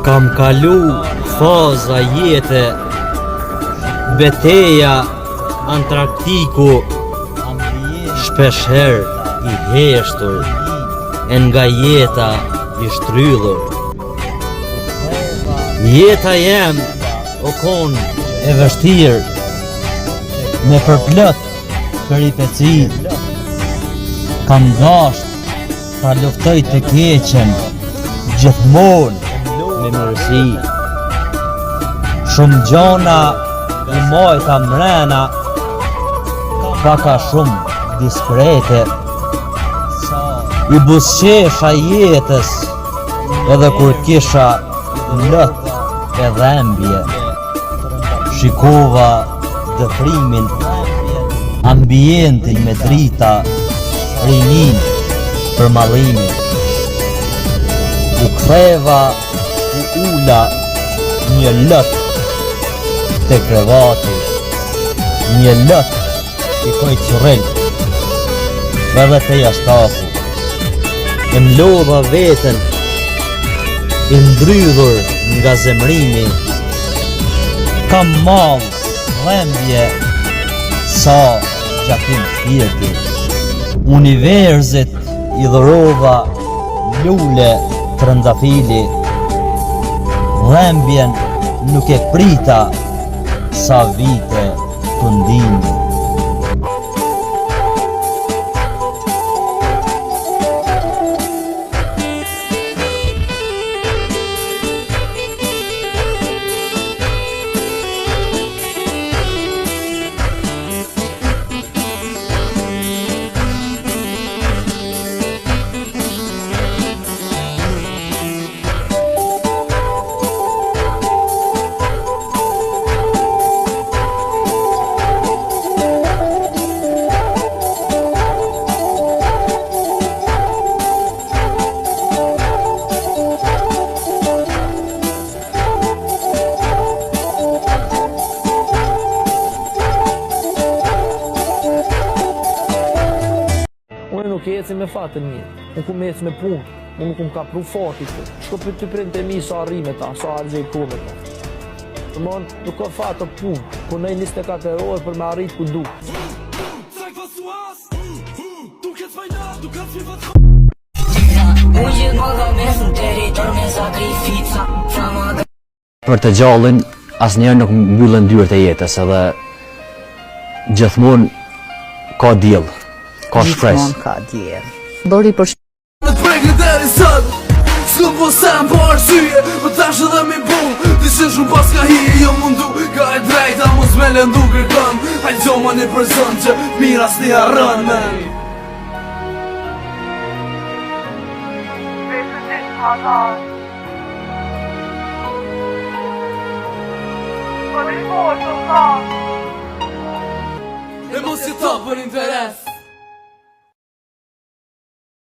Kam kalu faza jete, beteja Antarktiku, shpesher i heshtur, e nga jeta i shtrydhur. Jeta jem o kon e vështirë, me përplot peripeci, kam dasht ta luftoj të keqen, gjithmonë me mirësi. Shumë gjona i mojta mrena, paka shumë diskrete. I busqesha jetës, edhe kur kisha lot e dhembje. Shikova dëfrimin, ambientin me drita, rinin për mallimin. U ktheva u ula një lot te krevati, një lot i koj qërrel, edhe te jashtafu. E mlodha veten, i ndrydhur nga zemrimi, kam mall, dhembje, sa gjakim shpirti. Universit i dhurova lule trëndafili, dhembjen nuk e prita, sa vite të ndimi. Unë nuk eci me fatën një, unë ku me eci me punë, unë nuk më ka pru fatit të. Shko për të prindë të mi sa rime ta, sa argjej kume ta. Të mon, nuk ka fatë të punë, punoj 24 orë për me arrit ku du. Për të gjallin, asnjëherë nuk mbyllen dyert e jetës, edhe gjithmonë ka diell. Ka shpresë. Ka djerë. Bëri për Në prekën deri sot, s'ku po sem po arsye, po tash edhe mi bu, dishe shumë pas ka hije, jo mundu, ka e drejta, mos me lëndu kërkën, hajtë gjoma një person që mira s'ni harrën, men. E mos jeto për interes.